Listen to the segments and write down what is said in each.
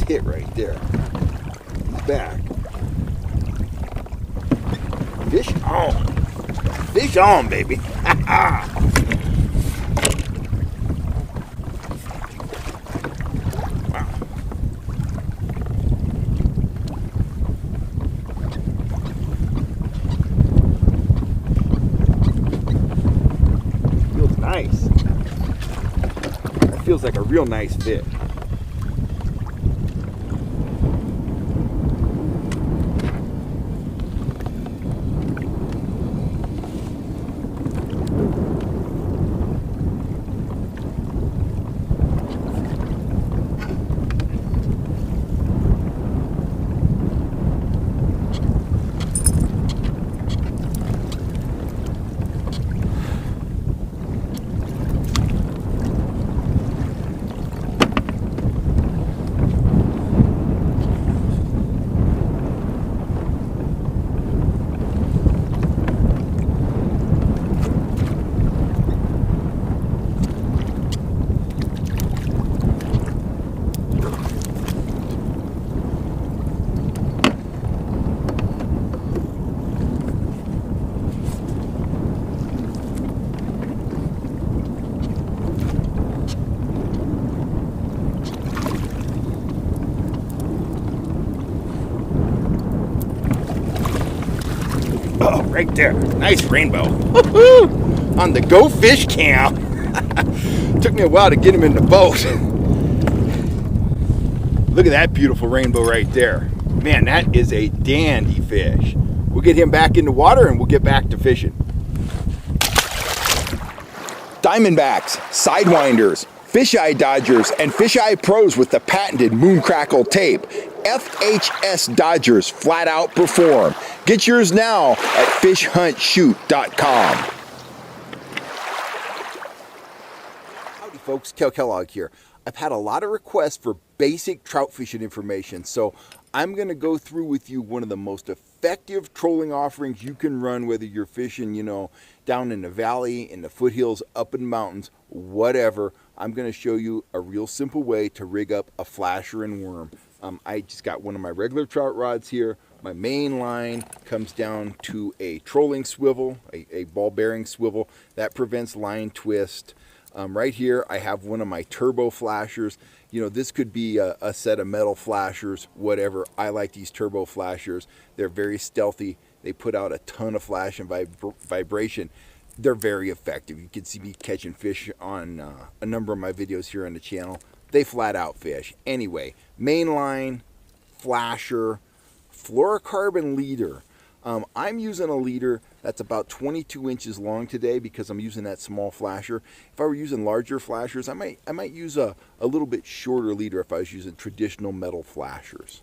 hit right there. He's back. Fish on. Fish on, baby. Feels nice. That feels like a real nice fish. Oh, right there. Nice rainbow. Woo-hoo! On the Go Fish Cam. Took me a while to get him in the boat. Look at that beautiful rainbow right there. Man, that is a dandy fish. We'll get him back in the water and we'll get back to fishing. Diamondbacks, sidewinders, fisheye dodgers, and fisheye pros with the patented moon crackle tape. FHS Dodgers flat out perform. Get yours now at fishhuntshoot.com. Howdy folks, Kel Kellogg here. I've had a lot of requests for basic trout fishing information, so I'm going to go through with you one of the most effective trolling offerings you can run, whether you're fishing, down in the valley, in the foothills, up in the mountains, whatever. I'm going to show you a real simple way to rig up a flasher and worm. I just got one of my regular trout rods here. My main line comes down to a trolling swivel, a ball bearing swivel that prevents line twist. Right here I have one of my turbo flashers. This could be a set of metal flashers, whatever. I like these turbo flashers. They're very stealthy. They put out a ton of flash and vibration. They're very effective. You can see me catching fish on a number of my videos here on the channel. They flat out fish. Anyway, main line, flasher, fluorocarbon leader. I'm using a leader that's about 22 inches long today because I'm using that small flasher. If I were using larger flashers, I might use a little bit shorter leader if I was using traditional metal flashers.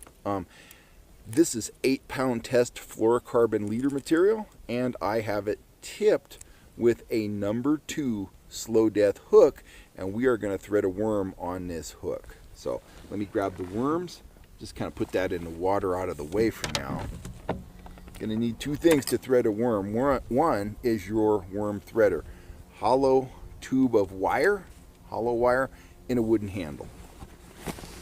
This is 8-pound test fluorocarbon leader material, and I have it tipped with a number 2 slow death hook, and we are going to thread a worm on this hook. So let me grab the worms, just kind of put that in the water out of the way for now. Going to need 2 things to thread a worm. One is your worm threader. Hollow tube of wire, hollow wire, in a wooden handle.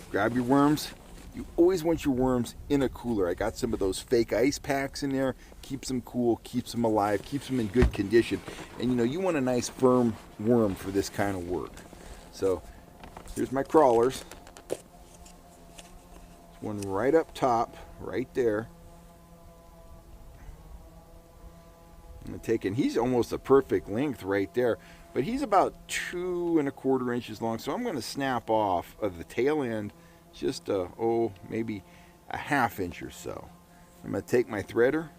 Grab your worms. You always want your worms in a cooler. I got some of those fake ice packs in there. Keeps them cool, keeps them alive, keeps them in good condition. And you want a nice firm worm for this kind of work. So here's my crawlers. There's one right up top, right there. I'm going to take, and he's almost a perfect length right there, but he's about 2 1/4 inches long. So I'm going to snap off of the tail end just maybe a 1/2 inch or so. I'm going to take my threader.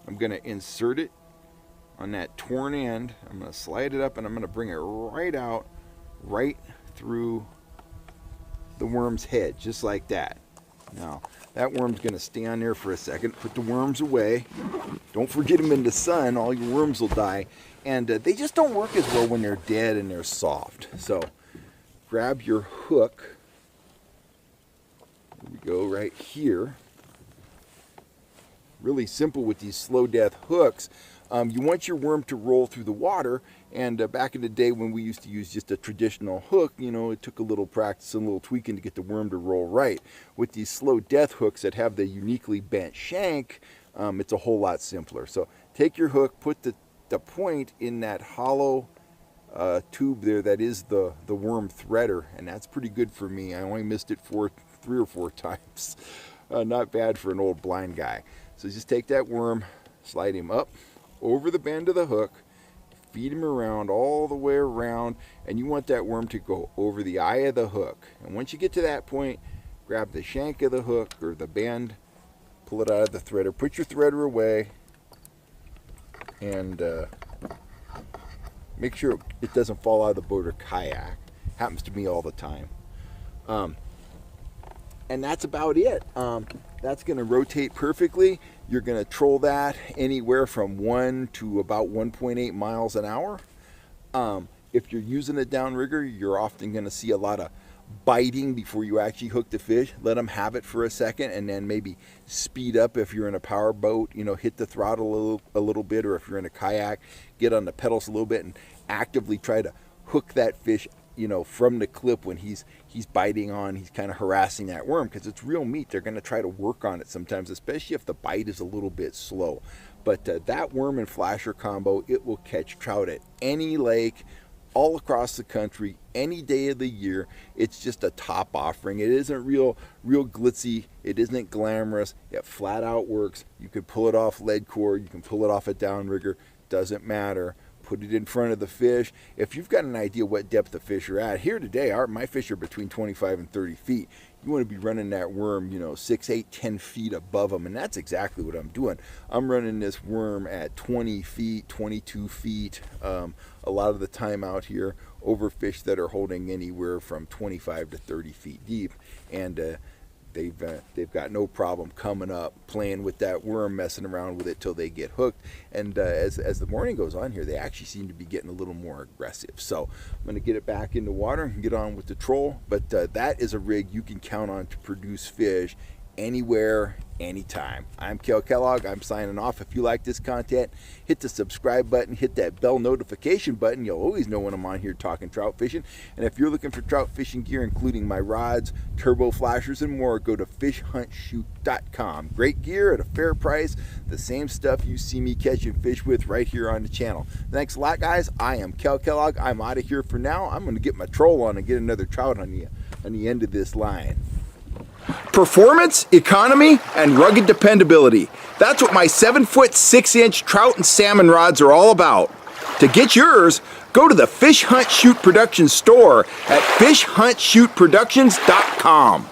I'm going to insert it on that torn end. I'm going to slide it up and I'm going to bring it right out, right through the worm's head, just like that. Now, that worm's going to stay on there for a second. Put the worms away. Don't forget them in the sun. All your worms will die. And they just don't work as well when they're dead and they're soft. So, grab your hook. There we go, right here. Really simple with these slow death hooks. You want your worm to roll through the water, and back in the day when we used to use just a traditional hook, you know, it took a little practice and a little tweaking to get the worm to roll right. With these slow death hooks that have the uniquely bent shank, it's a whole lot simpler. So take your hook, put the point in that hollow tube there that is the worm threader, and that's pretty good for me. I only missed it 3 or 4 times. Not bad for an old blind guy. So just take that worm, slide him up over the bend of the hook, feed him around all the way around, and you want that worm to go over the eye of the hook. And once you get to that point, grab the shank of the hook or the bend, pull it out of the threader, put your threader away, and make sure it doesn't fall out of the boat or kayak. Happens to me all the time. And that's about it. That's going to rotate perfectly. You're going to troll that anywhere from 1 to about 1.8 miles an hour. If you're using a downrigger, you're often going to see a lot of biting before you actually hook the fish. Let them have it for a second, and then maybe speed up if you're in a power boat. You know, hit the throttle a little bit, or if you're in a kayak, get on the pedals a little bit and actively try to hook that fish, you know, from the clip when he's biting on, he's kind of harassing that worm, because it's real meat. They're going to try to work on it sometimes, especially if the bite is a little bit slow. But that worm and flasher combo, it will catch trout at any lake, all across the country, any day of the year. It's just a top offering. It isn't real glitzy. It isn't glamorous. It flat out works. You can pull it off lead core. You can pull it off a downrigger. Doesn't matter. Put it in front of the fish. If you've got an idea what depth the fish are at, here today, my fish are between 25 and 30 feet. You want to be running that worm, you know, 6, 8, 10 feet above them, and that's exactly what I'm doing. I'm running this worm at 20 feet, 22 feet, a lot of the time out here, over fish that are holding anywhere from 25 to 30 feet deep, and they've got no problem coming up, playing with that worm, messing around with it till they get hooked. And as the morning goes on here, they actually seem to be getting a little more aggressive. So I'm going to get it back in the water and get on with the troll. But that is a rig you can count on to produce fish anywhere, anytime. I'm Kel Kellogg. I'm signing off. If you like this content, hit the subscribe button, hit that bell notification button. You'll always know when I'm on here talking trout fishing. And if you're looking for trout fishing gear, including my rods, turbo flashers, and more, go to fishhuntshoot.com. Great gear at a fair price. The same stuff you see me catching fish with right here on the channel. Thanks a lot, guys. I am Kel Kellogg. I'm out of here for now. I'm going to get my troll on and get another trout on the end of this line. Performance, economy, and rugged dependability. That's what my 7-foot 6-inch trout and salmon rods are all about. To get yours, go to the Fish Hunt Shoot Productions store at fishhuntshootproductions.com.